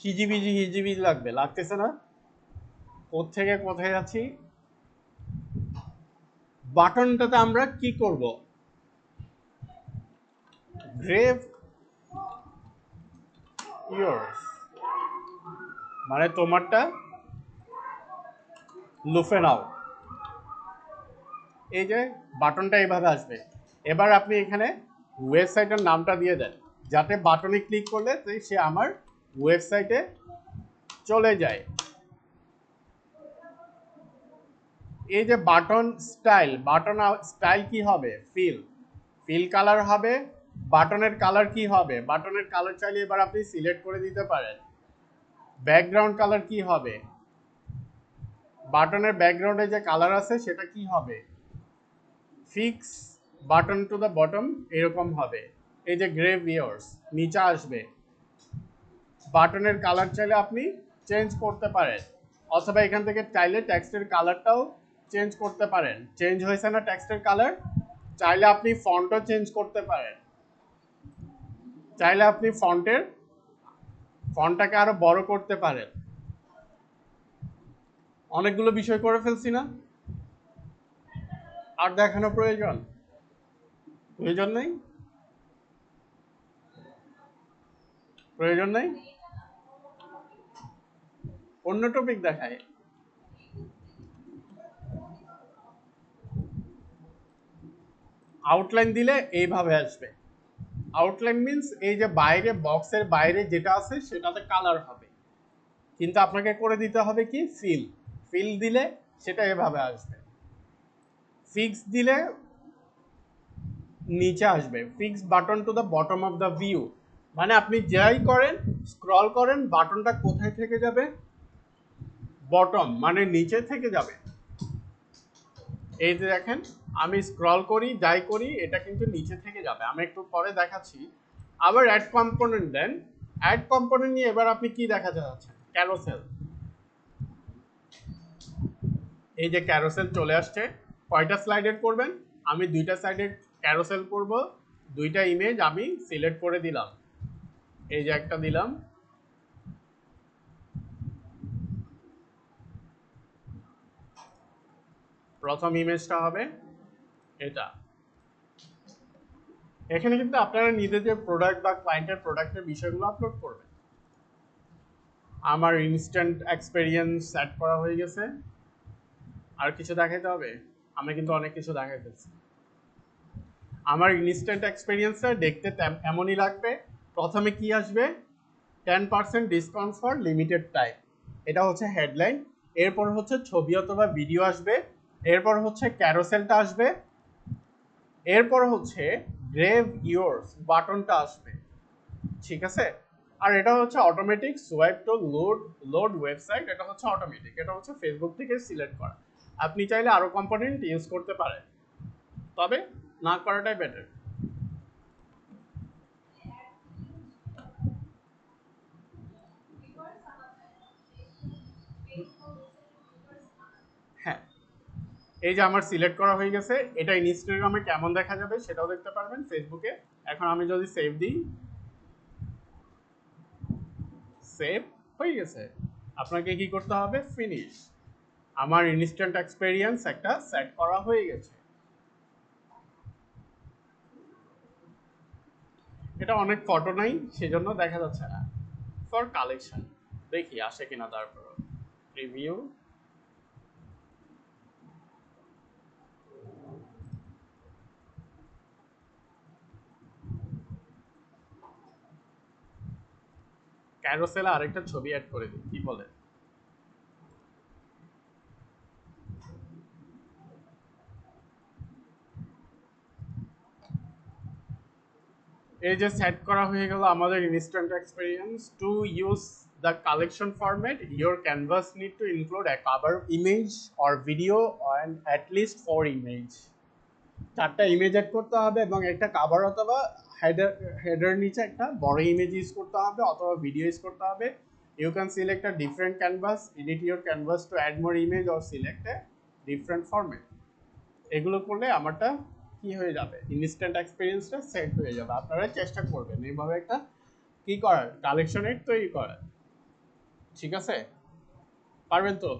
হিজিবিজি হিজিবিজি লাগবে, লাগতেছে না? কোত্থেকে কোথায় যাচ্ছি। বাটনটাতে আমরা কি করব, গ্রেভ ইয়োর্স, মানে তোমারটা লুফে নাও। এই যে বাটনটা এইভাবে আসবে। এবার আপনি এখানে ওয়েবসাইটের নামটা দিয়ে দেন, যাতে বাটনে ক্লিক করলে সে আমার ওয়েবসাইটে চলে যায়। এই যে বাটন স্টাইল, বাটন স্টাইল কি হবে, ফিল, ফিল কালার হবে। বাটনের কালার কি হবে, বাটনের কালার চাইলে এবার আপনি সিলেক্ট করে দিতে পারেন। ব্যাকগ্রাউন্ড কালার কি হবে, বাটনের ব্যাকগ্রাউন্ডে যে কালার আছে সেটা কি হবে, fix button to the bottom এরকম হবে। এই যে গ্রে ভিউয়ার্স নিচে আসবে। বাটনের কালার চাইলে আপনি চেঞ্জ করতে পারেন, অথবা এখান থেকে চাইলে টেক্সটের কালারটাও চেঞ্জ করতে পারেন। চেঞ্জ হয়েছে না টেক্সটের কালার, চাইলে আপনি ফন্টও চেঞ্জ করতে পারেন। চাইলে আপনি ফন্টটাকে আরো বড় করতে পারেন। অনেকগুলো বিষয় করে ফেলছি না? আর দেখানো প্রয়োজন প্রয়োজন নেই, প্রয়োজন নেই, অন্য টপিক দেখায়। আউটলাইন দিলে এইভাবে আসবে। আউটলাইন মিন্স এই যে বাইরে, বক্সের বাইরে যেটা আছে সেটাতে কালার হবে, কিন্তু আপনাকে করে দিতে হবে কি ফিল। ফিল দিলে সেটা এভাবে আসবে। ফিক্স দিলে নিচে আসবে, fix button to the bottom of the view, মানে আপনি যাই করেন, স্ক্রল করেন, বাটনটা কোথায় থেকে যাবে, বটম মানে নিচে থেকে যাবে। এই যে দেখেন আমি স্ক্রল করি, যাই করি, এটা কিন্তু নিচে থেকে যাবে। আমি একটু পরে দেখাচ্ছি। আবার অ্যাড কম্পোনেন্ট দেন। অ্যাড কম্পোনেন্ট নিয়ে এবার আপনি কি দেখাতে চাচ্ছেন, ক্যারোসেল। এই যে ক্যারোসেল চলে আসছে। কয়টা স্লাইডের করবেন, আমি দুইটা সাইডের ক্যারোসেল করব। দুইটা ইমেজ আমি সিলেক্ট করে দিলাম। এই যে একটা দিলাম, প্রথম ইমেজটা হবে এটা। এখানে কিন্তু আপনারা নিজেদের প্রোডাক্ট বা ক্লায়েন্টের প্রোডাক্টের বিষয়গুলো আপলোড করবেন। আমার ইনস্ট্যান্ট এক্সপেরিয়েন্স সেট করা হয়ে গেছে। আর কিছু দেখাইতে হবে? আমি কিন্তু অনেক কিছু দেখাই ফেলছি। আমার ইনস্ট্যান্ট এক্সপিরিয়েন্সটা দেখতে এমনই লাগবে। প্রথমে কি আসবে? 10% ডিসকাউন্ট ফর লিমিটেড টাইম, এটা হচ্ছে হেডলাইন। এরপর হচ্ছে ছবি অথবা ভিডিও আসবে। এরপর হচ্ছে ক্যারোসেলটা আসবে। এরপর হচ্ছে গ্রেভ ইয়োরস বাটনটা আসবে, ঠিক আছে? আর এটা হচ্ছে automatic swipe to load website, এটা হচ্ছে অটোমেটিক, এটা হচ্ছে ফেসবুক থেকে সিলেক্ট করা। আপনি চাইলে আরো কম্পোনেন্ট ইউজ করতে পারেন, তবে না করাটাই বেটার। হ্যাঁ, এই যে আমার সিলেক্ট করা হয়ে গেছে, এটা ইনস্টাগ্রামে কেমন দেখা যাবে সেটাও দেখতে পারবেন ফেসবুকে। এখন আমি যদি সেভ দিই, সেভ হয়ে গেছে। আপনাকে কি করতে হবে? ফিনিশ। আমার ইনস্ট্যান্ট এক্সপেরিয়েন্স একটা সেট করা হয়ে গেছে। এটা অনেক ফটো নাই, সেজন্য দেখা যাচ্ছে না। ফর কালেকশন দেখি আসে কিনা, তারপর রিভিউ। ক্যারোসেলে আরেকটা ছবি অ্যাড করে দিই, কি বলে? এই যে সেট করা হয়ে গেল আমাদের instant experience. To use the collection format your canvas need to include A cover image or video and at least 4 image. 4টা ইমেজ অ্যাড করতে হবে এবং একটা কভার অথবা হেডার নিচে একটা বড় ইমেজ ইউজ করতে হবে অথবা ভিডিও ইউজ করতে হবে। You can select a different canvas, edit your canvas to add more image or select a different format. এগুলো করলে আমারটা কি হয়ে যাবে? ইনস্ট্যান্ট এক্সপিরিয়েন্সটা সেট হয়ে যাবে। আপনারা চেষ্টা করবেন এইভাবে একটা কি করার, কালেকশন এড তৈরি করার, ঠিক আছে? পারবেন তো?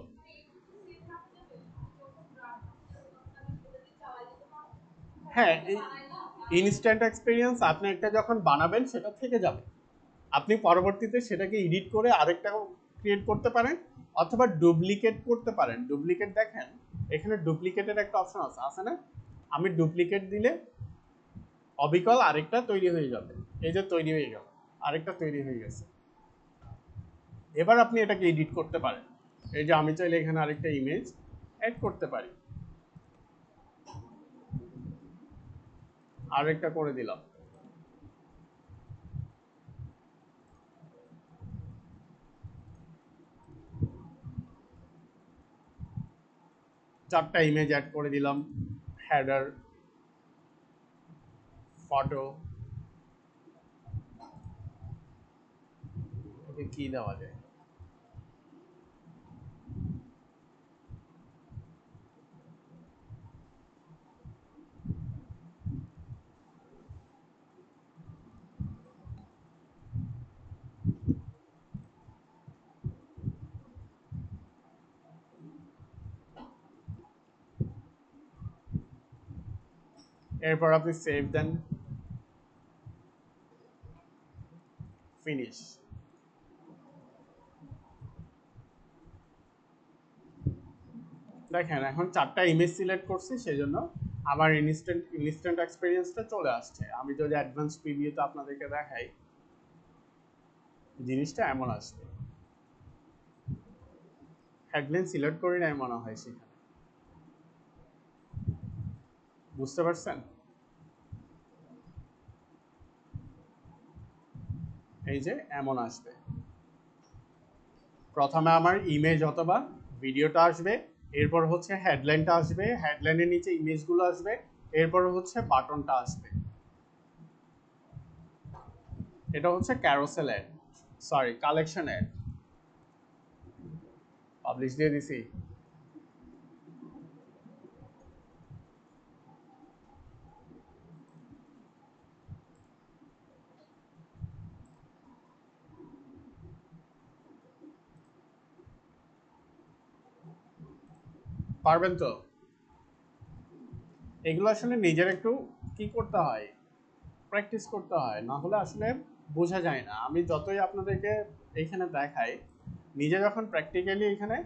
হ্যাঁ, ইনস্ট্যান্ট এক্সপিরিয়েন্স আপনি একটা যখন বানাবেন সেটা থেকে যাবে। আপনি পরবর্তীতে সেটাকে এডিট করে আরেকটা ক্রিয়েট করতে পারেন অথবা ডুপ্লিকেট করতে পারেন। ডুপ্লিকেট দেখেন, এখানে ডুপ্লিকেটের একটা অপশন আছে, আছে না? আমি ডুপ্লিকেট দিলে অবিকল আরেকটা তৈরি হয়ে যাবে। এই যে তৈরি হয়ে গেল, আরেকটা তৈরি হয়ে গেছে। এবার আপনি এটাকে এডিট করতে পারেন। এই যে আমি চাইলে এখানে আরেকটা ইমেজ অ্যাড করতে পারি, আরেকটা করে দিলাম। চারটা ইমেজ অ্যাড করে দিলাম, হেডার, ফটো, ওকে কি দেওয়া যায়? এরপর আপনি সেভ দেন, ফিনিশ। দেখেন এখন চারটা ইমেজ সিলেক্ট করছি, সেজন্য আমার ইনস্ট্যান্ট এক্সপিরিয়েন্সটা চলে আসছে। আমি যদি অ্যাডভান্স প্রিভিউতে আপনাদেরকে দেখাই, জিনিসটা এমন আসবে। হেডলাইন সিলেক্ট করি নাই মনে হয় সেখানে, বুঝতে পারছেন? এই যে এমন আসবে। প্রথমে আমার ইমেজ অথবা ভিডিওটা আসবে, এরপর হচ্ছে হেডলাইনটা আসবে, হেডলাইনের নিচে ইমেজগুলো আসবে, এরপর হচ্ছে বাটনটা আসবে। এটা হচ্ছে carousel ad, sorry collection ad. Publish দিয়ে দিছি। পারবেন তো? এগুলো আসলে নিজের একটু কি করতে হয়, প্র্যাকটিস করতে হয়, না হলে আসলে বোঝা যায় না। আমি যতই আপনাদেরকে এইখানে দেখাই, নিজে যখন প্র্যাকটিক্যালি এখানে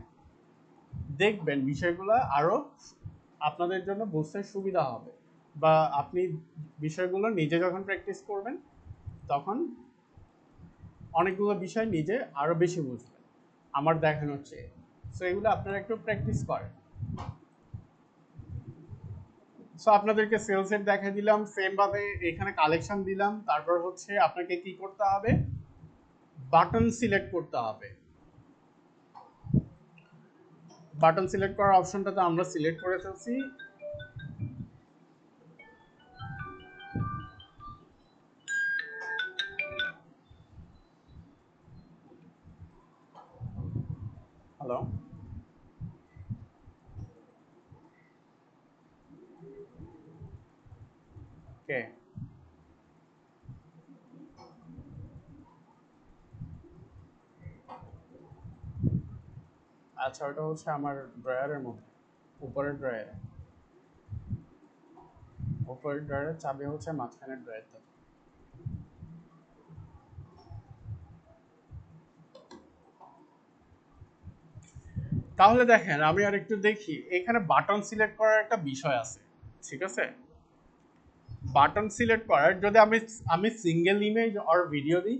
দেখবেন বিষয়গুলো আরো আপনাদের জন্য বুঝতে সুবিধা হবে, বা আপনি বিষয়গুলো নিজে যখন প্র্যাকটিস করবেন তখন অনেকগুলো বিষয় নিজে আরো বেশি বুঝবেন আমার দেখানোর চেয়ে। সো এগুলো আপনারা একটু প্র্যাকটিস করেন। সো আপনাদেরকে সেলসের দেখা দিলাম, সেম ভাবে এখানে কালেকশন দিলাম। তারপর হচ্ছে আপনাকে কি করতে হবে, বাটন সিলেক্ট করতে হবে। বাটন সিলেক্ট করার অপশনটাতে আমরা সিলেক্ট করে ফেলছি। হ্যালো, কে? আচ্ছা, ওটা হচ্ছে আমার ড্রয়ারের মধ্যে, উপরের ড্রয়ারে। উপরের ড্রয়ারের চাবি হচ্ছে মাঝখানের ড্রয়ারটা। তাহলে দেখেন, আমি আর একটু দেখি, এখানে বাটন সিলেক্ট করার একটা বিষয় আছে, ঠিক আছে? বাটন সিলেক্ট করার যদি আমি আমি সিঙ্গেল ইমেজ আর ভিডিও দিই,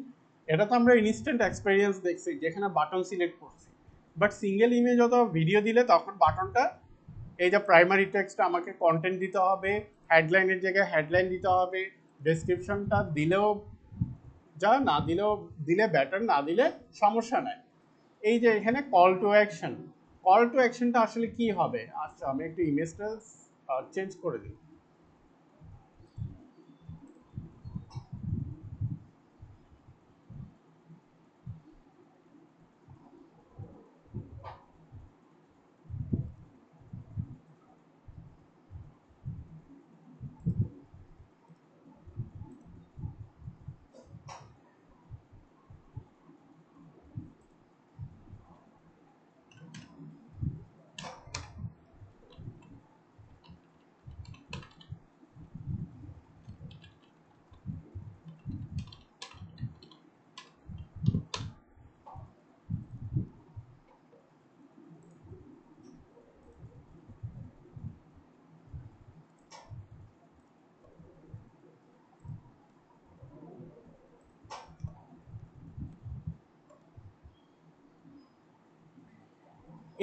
এটা তো আমরা ইনস্ট্যান্ট এক্সপেরিয়েন্স দেখছি যেখানে বাটন সিলেক্ট করছি। বাট সিঙ্গেল ইমেজ অথবা ভিডিও দিলে তখন বাটনটা, এই যে প্রাইমারি টেক্সট আমাকে কন্টেন্ট দিতে হবে, হেডলাইনের জায়গায় হেডলাইন দিতে হবে, ডেসক্রিপশনটা দিলেও যা, না দিলেও দিলে ব্যাটার, না দিলে সমস্যা নাই। এই যে এখানে call to action, call to অ্যাকশনটা আসলে কি হবে? আচ্ছা, আমি একটু ইমেজটা চেঞ্জ করে দিই।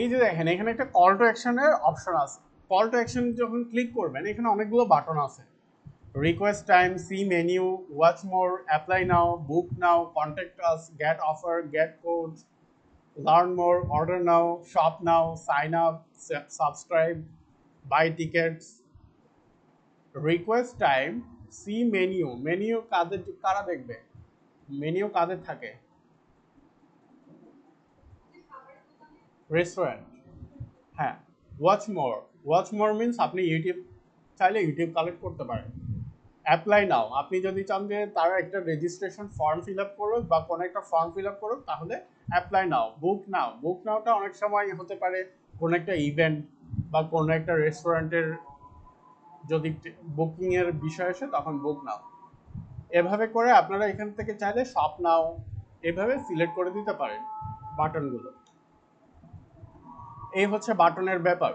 এই যে দেখেন, এখানে একটা কল টু অ্যাকশনের অপশন আছে। কল টু অ্যাকশন যখন ক্লিক করবেন, এখানে অনেকগুলো বাটন আছে। Request time, see menu, watch more, apply now, book now, contact us, get offer, get code, learn more, order now, shop now, sign up, subscribe, buy tickets. Request time, see menu, menu কাদের, কারা দেখবে? Menu কাদের থাকে? Restaurant. হ্যাঁ। Watch more, watch more means আপনি YouTube চাইলে YouTube collect করতে পারেন। অ্যাপ্লাই নাও, আপনি যদি চান যে তারা একটা রেজিস্ট্রেশন ফর্ম ফিল আপ করুক বা কোনো একটা ফর্ম ফিল আপ করুক, তাহলে অ্যাপ্লাই নাও। বুক নাও, বুক নাওটা অনেক সময় হতে পারে কোনো একটা ইভেন্ট বা কোনো একটা রেস্টুরেন্টের যদি বুকিংয়ের বিষয় আসে তখন বুক নাও। এভাবে করে আপনারা এখান থেকে চাইলে শপ নাও এভাবে সিলেক্ট করে দিতে পারেন বাটনগুলো। এই হচ্ছে বাটনের ব্যাপার।